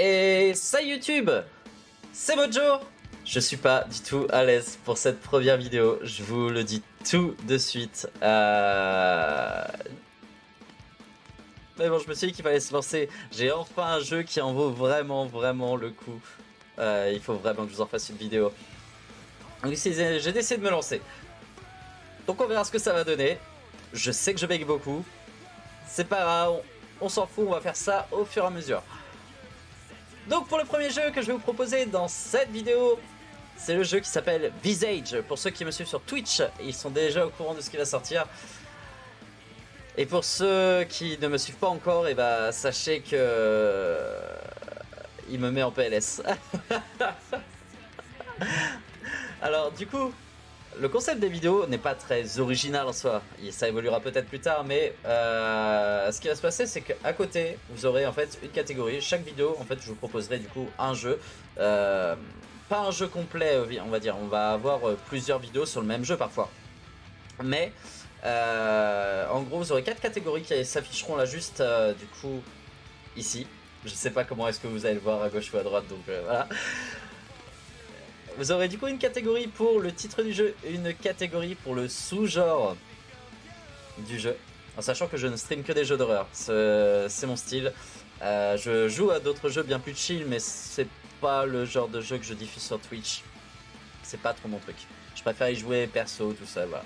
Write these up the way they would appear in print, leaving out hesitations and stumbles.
Et ça YouTube, c'est Mojo. Je suis pas du tout à l'aise pour cette première vidéo, je vous le dis tout de suite. Mais bon, je me suis dit qu'il fallait se lancer. J'ai enfin un jeu qui en vaut vraiment le coup. Il faut vraiment que je vous en fasse une vidéo. Donc j'ai décidé de me lancer. Donc on verra ce que ça va donner. Je sais que je bug beaucoup. C'est pas grave, on s'en fout, on va faire ça au fur et à mesure. Donc pour le premier jeu que je vais vous proposer dans cette vidéo, c'est le jeu qui s'appelle Visage. Pour ceux qui me suivent sur Twitch, ils sont déjà au courant de ce qui va sortir. Et pour ceux qui ne me suivent pas encore, et bah sachez que il me met en PLS. Alors du coup, le concept des vidéos n'est pas très original en soi, ça évoluera peut-être plus tard, mais ce qui va se passer, c'est qu'à côté, vous aurez en fait une catégorie. Chaque vidéo, en fait, je vous proposerai du coup un jeu, pas un jeu complet, on va dire. On va avoir plusieurs vidéos sur le même jeu parfois, mais en gros, vous aurez 4 catégories qui s'afficheront là juste du coup ici. Je sais pas comment est-ce que vous allez le voir à gauche ou à droite, donc voilà. Vous aurez du coup une catégorie pour le titre du jeu, une catégorie pour le sous-genre du jeu. En sachant que je ne stream que des jeux d'horreur, c'est mon style. Je joue à d'autres jeux bien plus chill, mais c'est pas le genre de jeu que je diffuse sur Twitch. C'est pas trop mon truc. Je préfère y jouer perso, tout ça, voilà.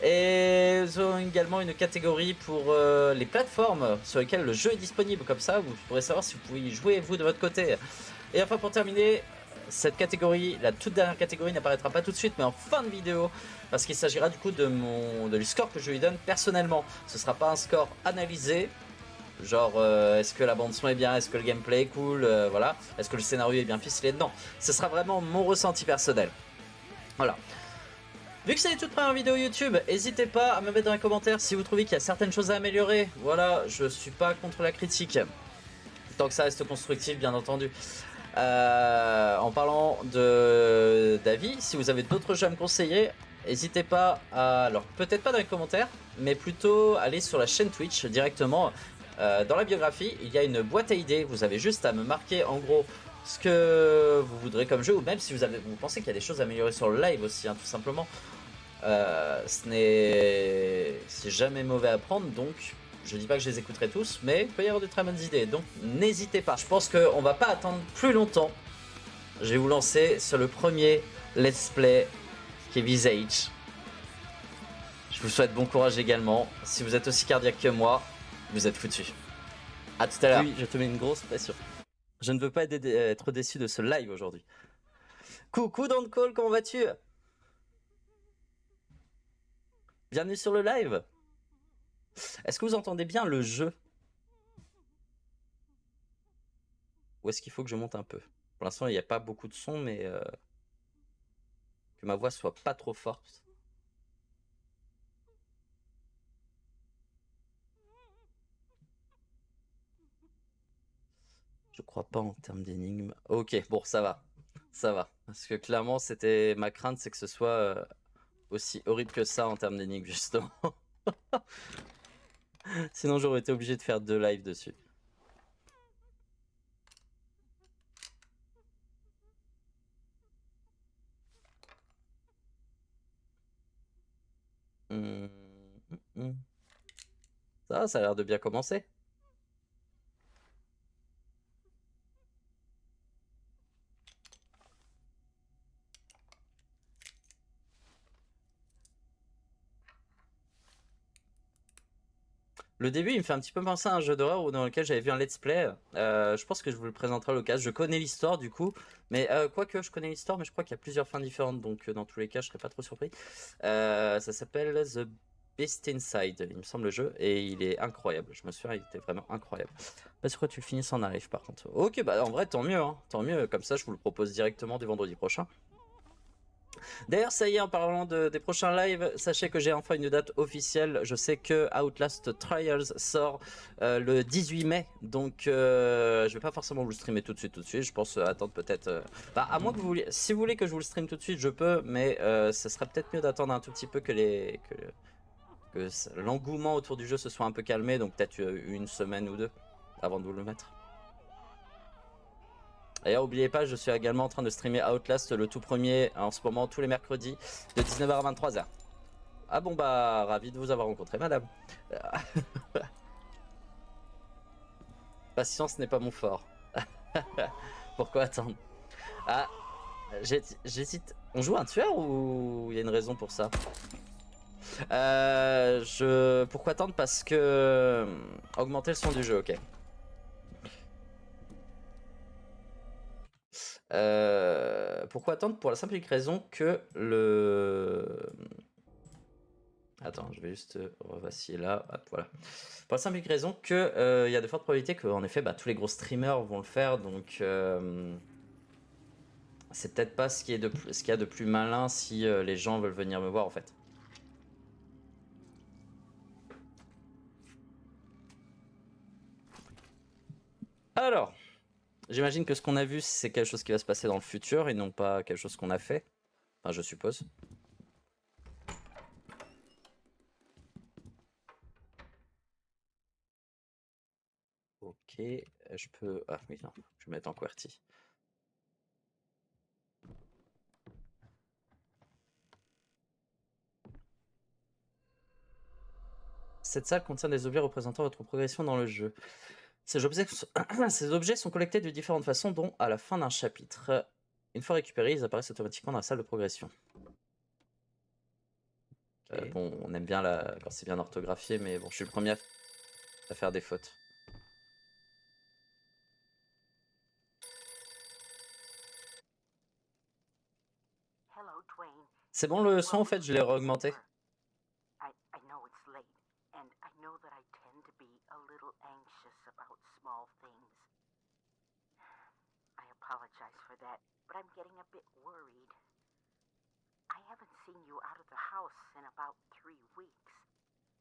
Et nous aurons également une catégorie pour les plateformes sur lesquelles le jeu est disponible. Comme ça, vous pourrez savoir si vous pouvez y jouer vous de votre côté. Et enfin, pour terminer, cette catégorie, la toute dernière catégorie, n'apparaîtra pas tout de suite, mais en fin de vidéo, parce qu'il s'agira du coup du score que je lui donne personnellement. Ce sera pas un score analysé, genre est-ce que la bande son est bien, est-ce que le gameplay est cool, voilà, est-ce que le scénario est bien ficelé. Non, ce sera vraiment mon ressenti personnel. Voilà. Vu que c'est une toute première vidéo YouTube, n'hésitez pas à me mettre dans les commentaires si vous trouvez qu'il y a certaines choses à améliorer. Voilà, je suis pas contre la critique, tant que ça reste constructif, bien entendu. En parlant d'avis, si vous avez d'autres jeux à me conseiller, n'hésitez pas à, alors peut-être pas dans les commentaires, mais plutôt aller sur la chaîne Twitch directement. Dans la biographie, il y a une boîte à idées. Vous avez juste à me marquer en gros ce que vous voudrez comme jeu, ou même si vous pensez qu'il y a des choses à améliorer sur le live aussi, hein, tout simplement. C'est jamais mauvais à prendre, donc je dis pas que je les écouterai tous, mais il peut y avoir de très bonnes idées, donc n'hésitez pas. Je pense qu'on va pas attendre plus longtemps. Je vais vous lancer sur le premier let's play qui est Visage. Je vous souhaite bon courage également. Si vous êtes aussi cardiaque que moi, vous êtes foutus. A tout à l'heure. Oui, je te mets une grosse pression. Je ne veux pas être déçu de ce live aujourd'hui. Coucou dans le call, comment vas-tu? Bienvenue sur le live. Est-ce que vous entendez bien le jeu? Ou est-ce qu'il faut que je monte un peu? Pour l'instant, il n'y a pas beaucoup de son, mais que ma voix soit pas trop forte. Je crois pas en termes d'énigmes. Ok, bon, ça va. Ça va. Parce que clairement, c'était ma crainte, c'est que ce soit aussi horrible que ça en termes d'énigmes, justement. Sinon, j'aurais été obligé de faire 2 lives dessus. Ça a l'air de bien commencer. Le début, il me fait un petit peu penser à un jeu d'horreur dans lequel j'avais vu un let's play. Je pense que je vous le présenterai à l'occasion. Je connais l'histoire du coup, mais quoique je connais l'histoire, mais je crois qu'il y a plusieurs fins différentes, donc dans tous les cas, je serais pas trop surpris. Ça s'appelle The Beast Inside, il me semble le jeu, et il est incroyable. Je me souviens, il était vraiment incroyable. Pas sûr que tu le finisses en live par contre. Ok, bah en vrai, tant mieux, hein, tant mieux. Comme ça, je vous le propose directement dès vendredi prochain. D'ailleurs, ça y est, en parlant des prochains lives, sachez que j'ai enfin une date officielle. Je sais que Outlast Trials sort le 18 mai, donc je vais pas forcément vous le streamer tout de suite. Je pense attendre peut-être. Bah, à moins que vous vouliez, si vous voulez que je vous le stream tout de suite, je peux, mais ce serait peut-être mieux d'attendre un tout petit peu que l'engouement autour du jeu se soit un peu calmé, donc peut-être une semaine ou deux avant de vous le mettre. D'ailleurs, n'oubliez pas, je suis également en train de streamer Outlast, le tout premier, en ce moment, tous les mercredis, de 19h à 23h. Ah bon bah, ravi de vous avoir rencontré, madame. Patience n'est pas mon fort. Pourquoi attendre? Ah, j'hésite. On joue un tueur ou il y a une raison pour ça? Pourquoi attendre? Parce que... Augmenter le son du jeu, ok. Pourquoi attendre? Pour la simple et unique raison que le... Attends, je vais juste revaciller là. Hop, voilà. Pour la simple et unique raison que il y a de fortes probabilités qu'en effet, bah, tous les gros streamers vont le faire, donc c'est peut-être pas ce qu'il y a de plus malin si les gens veulent venir me voir en fait. Alors, j'imagine que ce qu'on a vu, c'est quelque chose qui va se passer dans le futur et non pas quelque chose qu'on a fait. Enfin, je suppose. Ok, je peux... Ah oui, non, je vais mettre en QWERTY. Cette salle contient des objets représentant votre progression dans le jeu. Ces objets sont collectés de différentes façons, dont à la fin d'un chapitre. Une fois récupérés, ils apparaissent automatiquement dans la salle de progression. Okay. Bon, on aime bien quand c'est bien orthographié, mais bon, je suis le premier à faire des fautes. C'est bon le son, en fait, je l'ai augmenté. I haven't seen you out of the house in about 3 weeks.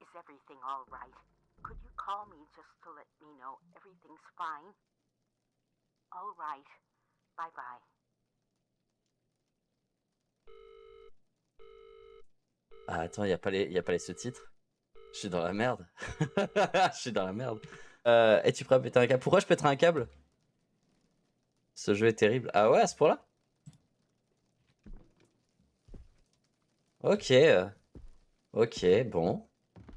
Is everything all right? Could you call me just to let me know everything's fine? All right. Bye bye. Ah, attends, y a pas les sous-titres. Je suis dans la merde. Je suis dans la merde. Es-tu prêt à péter un câble? Pourquoi je pèterais un câble? Ce jeu est terrible. Ah ouais, à ce point-là? Ok. Ok, bon.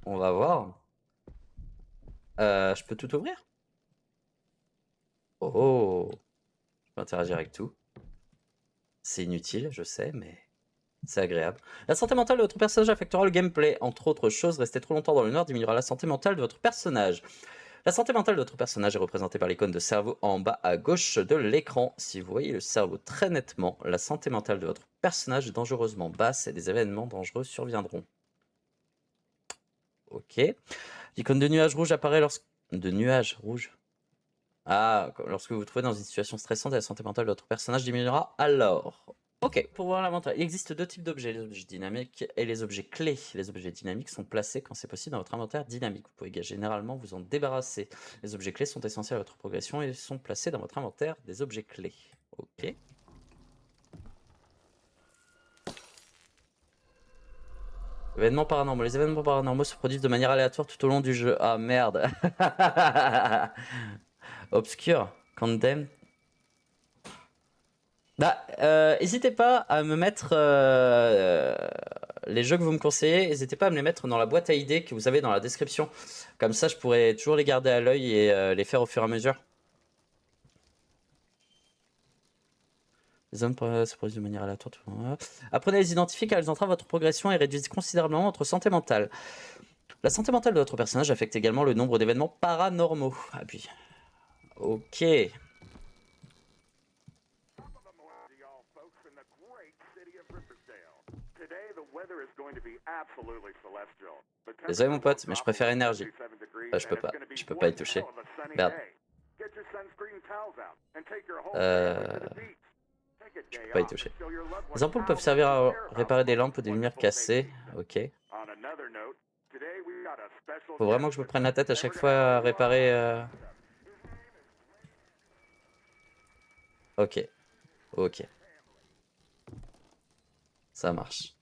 On va voir. Je peux tout ouvrir? Oh. Je peux interagir avec tout. C'est inutile, je sais, mais c'est agréable. La santé mentale de votre personnage affectera le gameplay. Entre autres choses, rester trop longtemps dans le noir diminuera la santé mentale de votre personnage. La santé mentale de votre personnage est représentée par l'icône de cerveau en bas à gauche de l'écran. Si vous voyez le cerveau très nettement, la santé mentale de votre personnage est dangereusement basse et des événements dangereux surviendront. Ok. L'icône de nuage rouge apparaît lorsque... De nuage rouge. Ah, lorsque vous vous trouvez dans une situation stressante et la santé mentale de votre personnage diminuera alors. Ok, pour voir l'avantage, il existe deux types d'objets, les objets dynamiques et les objets clés. Les objets dynamiques sont placés quand c'est possible dans votre inventaire dynamique. Vous pouvez généralement vous en débarrasser. Les objets clés sont essentiels à votre progression et sont placés dans votre inventaire des objets clés. Ok. Événements paranormaux. Les événements paranormaux se produisent de manière aléatoire tout au long du jeu. Ah merde. Obscur. Condemn. Bah, n'hésitez pas à me mettre les jeux que vous me conseillez, n'hésitez pas à me les mettre dans la boîte à idées que vous avez dans la description. Comme ça, je pourrai toujours les garder à l'œil et les faire au fur et à mesure. Les hommes se produisent de manière aléatoire. Apprenez à les identifier car elles entravent votre progression et réduisent considérablement votre santé mentale. La santé mentale de votre personnage affecte également le nombre d'événements paranormaux. Ah puis, ok. Désolé mon pote, mais je préfère énergie. Je peux pas y toucher. Merde. Je peux pas y toucher. Les ampoules peuvent servir à réparer des lampes ou des lumières cassées. Ok. Faut vraiment que je me prenne la tête à chaque fois à réparer... Ok. Ok. Ça marche.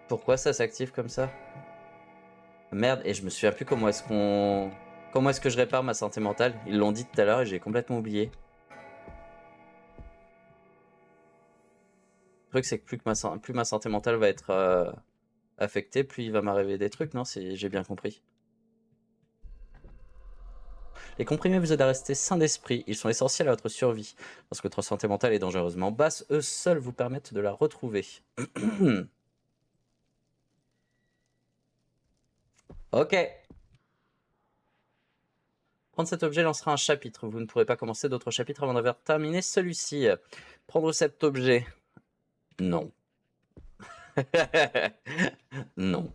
Pourquoi ça s'active comme ça? Merde, et je me souviens plus comment est-ce qu'on... Comment est-ce que je répare ma santé mentale? Ils l'ont dit tout à l'heure et j'ai complètement oublié. Le truc, c'est que plus ma santé mentale va être affectée, plus il va m'arriver des trucs, non? J'ai bien compris. Les comprimés vous aident à rester sain d'esprit. Ils sont essentiels à votre survie. Lorsque votre santé mentale est dangereusement basse, eux seuls vous permettent de la retrouver. Ok. Prendre cet objet lancera un chapitre. Vous ne pourrez pas commencer d'autres chapitres avant d'avoir terminé celui-ci. Prendre cet objet. Non. Non.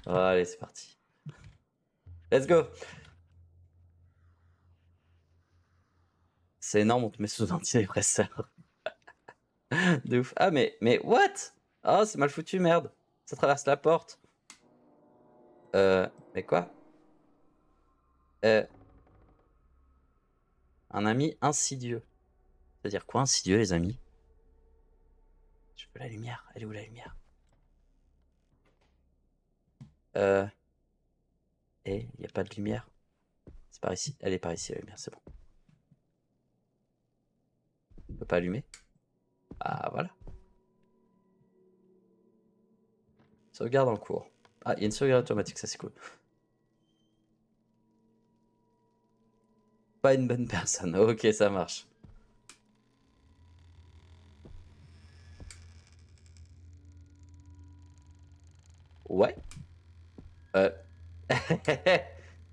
Allez, c'est parti. Let's go. C'est énorme, on te met sous antidépresseur. De ouf. Ah, mais what? Oh, c'est mal foutu, merde. Ça traverse la porte. Mais quoi? Un ami insidieux. C'est-à-dire quoi, insidieux, les amis? Je veux la lumière. Elle est où, la lumière? Et il n'y a pas de lumière. C'est par ici. Elle est par ici, la lumière, c'est bon. On peut pas allumer. Ah, voilà. Sauvegarde en cours. Ah, il y a une sauvegarde automatique, ça c'est cool. Pas une bonne personne. Ok, ça marche. Ouais.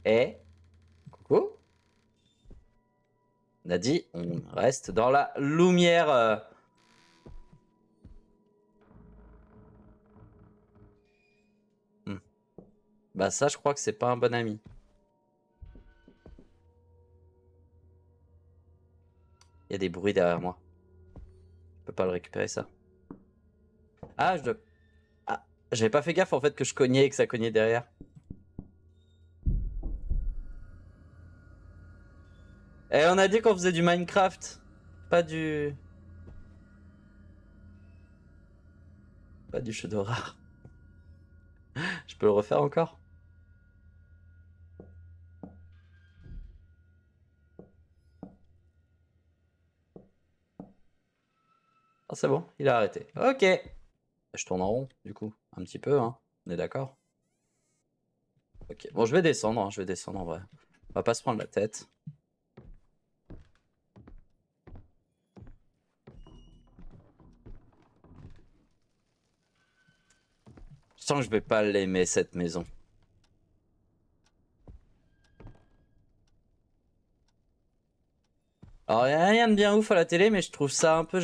Eh. Coucou. On a dit, on reste dans la lumière. Bah ça, je crois que c'est pas un bon ami. Il y a des bruits derrière moi. Je peux pas le récupérer, ça. Ah, je dois... Ah, j'avais pas fait gaffe, en fait, que je cognais et que ça cognait derrière. Eh, on a dit qu'on faisait du Minecraft. Pas du... Pas du jeu d'horreur. Je peux le refaire encore? Ah, c'est bon, il a arrêté. Ok. Je tourne en rond, du coup. Un petit peu, hein. On est d'accord? Ok. Bon, je vais descendre, hein. Je vais descendre en vrai. On va pas se prendre la tête. Je sens que je vais pas l'aimer, cette maison. Alors, il n'y a rien de bien ouf à la télé, mais je trouve ça un peu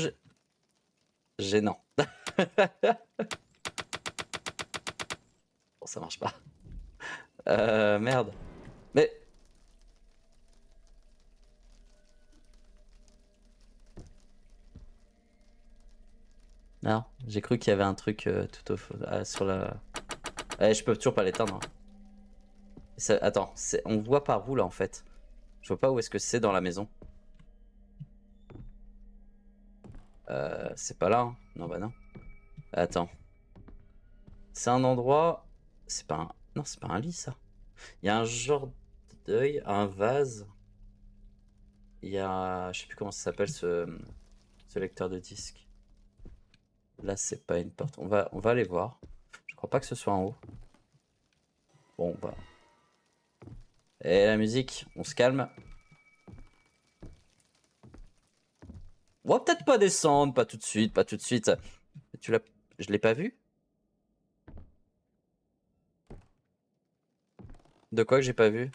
gênant. Bon, ça marche pas. Merde. Mais... Non, j'ai cru qu'il y avait un truc tout au sur la... je peux toujours pas l'éteindre. Attends, on voit par où là en fait? Je vois pas où est-ce que c'est dans la maison. C'est pas là, hein. Non, bah non. Attends. C'est un endroit... C'est pas un... Non, c'est pas un lit, ça. Il y a un genre d'œil, un vase. Il y a... Je sais plus comment ça s'appelle, ce lecteur de disque. Là, c'est pas une porte. On va aller voir. Je crois pas que ce soit en haut. Bon, bah... Et la musique, on se calme. On va peut-être pas descendre, pas tout de suite, pas tout de suite. Je l'ai pas vu? De quoi que j'ai pas vu?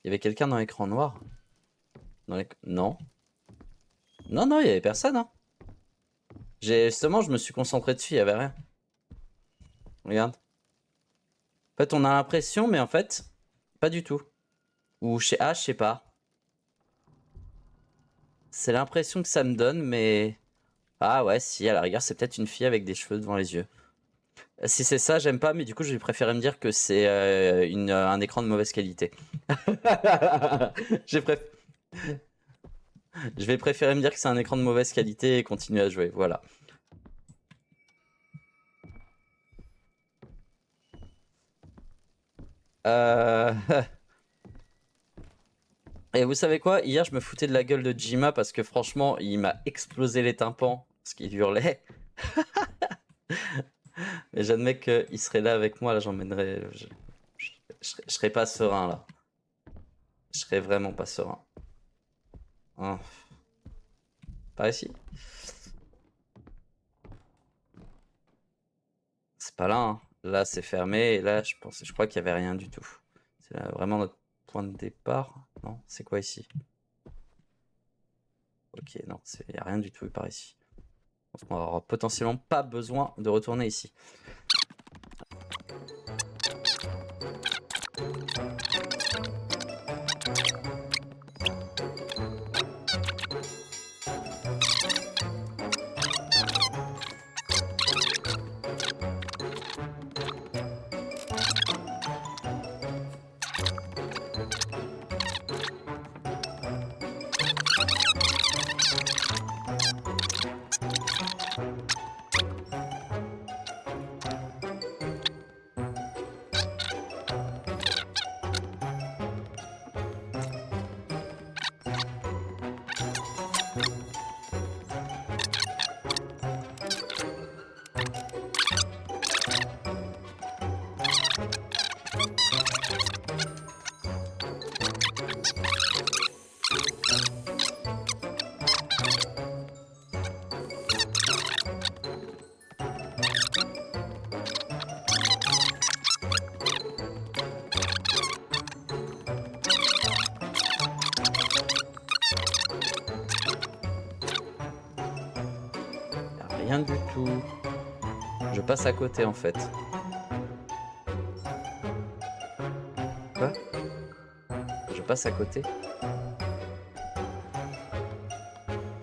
Il y avait quelqu'un dans l'écran noir? Non. Non, non, il y avait personne, hein. Justement, je me suis concentré dessus, il y avait rien. Regarde. En fait, on a l'impression, mais en fait, pas du tout. Ou je sais pas. C'est l'impression que ça me donne, mais... Ah ouais, si, à la rigueur, c'est peut-être une fille avec des cheveux devant les yeux. Si c'est ça, j'aime pas, mais du coup, je vais préférer me dire que c'est un écran de mauvaise qualité. Je vais préférer me dire que c'est un écran de mauvaise qualité et continuer à jouer, voilà. Euh... Et vous savez quoi? Hier, je me foutais de la gueule de Jima parce que franchement, il m'a explosé les tympans parce qu'il hurlait. Mais j'admets qu'il serait là avec moi, là j'emmènerais... Je serais pas serein là. Je serais vraiment pas serein. Hein. Par ici. C'est pas là, hein. Là c'est fermé et là je crois qu'il y avait rien du tout. C'est là vraiment notre point de départ. Non, c'est quoi ici? Ok, non, il n'y a rien du tout par ici. On aura potentiellement pas besoin de retourner ici. Rien du tout. Je passe à côté en fait. Quoi? Je passe à côté.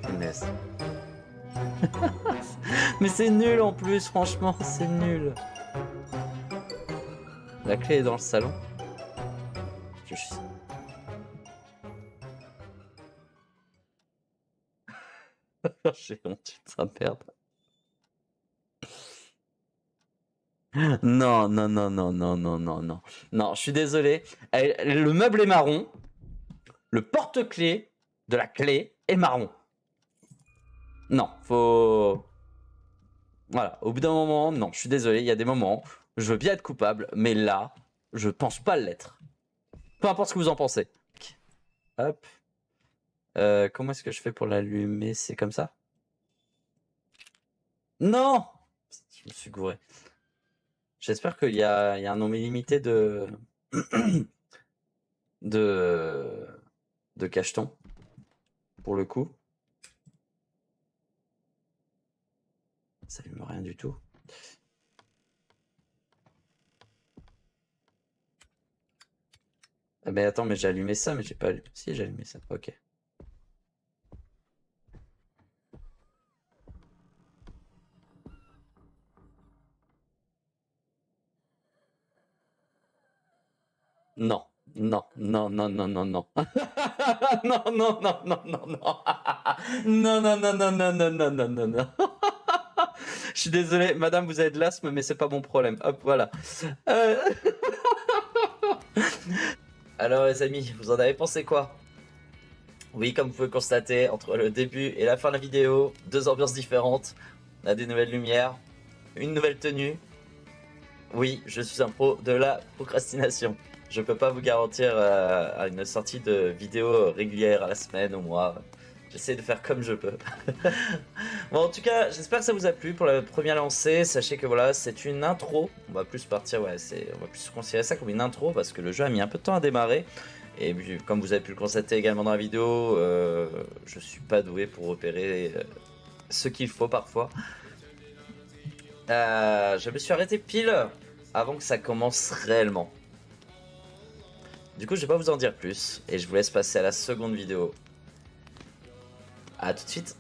Punaise. Mais c'est nul en plus, franchement, c'est nul. La clé est dans le salon. J'ai honte de ça perdre. Non, non, non, non, non, non, non, non. Non, je suis désolé. Le meuble est marron. Le porte-clés de la clé est marron. Non, faut... Voilà, au bout d'un moment, non, je suis désolé, il y a des moments, je veux bien être coupable, mais là, je pense pas l'être. Peu importe ce que vous en pensez. Hop. Comment est-ce que je fais pour l'allumer? C'est comme ça? Non! Je me suis gouré. J'espère qu'il y a un nombre illimité de... de cachetons, pour le coup. Ça allume rien du tout. Ah mais attends, mais j'ai allumé ça, mais j'ai pas allumé... Si, j'ai allumé ça, ok. Non, non, non, non, non, non, non. Non, non, non, non, non, non. Non, non, non, non, non, non, non, non, non, non. Je suis désolé, madame, vous avez de l'asthme, mais c'est pas mon problème. Hop, voilà. Alors, les amis, vous en avez pensé quoi? Oui, comme vous pouvez constater, entre le début et la fin de la vidéo, deux ambiances différentes. On a des nouvelles lumières, une nouvelle tenue. Oui, je suis un pro de la procrastination. Je peux pas vous garantir une sortie de vidéo régulière à la semaine, au mois. J'essaie de faire comme je peux. Bon, en tout cas, j'espère que ça vous a plu pour la première lancée. Sachez que voilà, c'est une intro. On va plus partir, ouais, on va plus considérer ça comme une intro parce que le jeu a mis un peu de temps à démarrer. Et comme vous avez pu le constater également dans la vidéo, je suis pas doué pour repérer ce qu'il faut parfois. Je me suis arrêté pile avant que ça commence réellement. Du coup, je vais pas vous en dire plus et je vous laisse passer à la seconde vidéo. A tout de suite.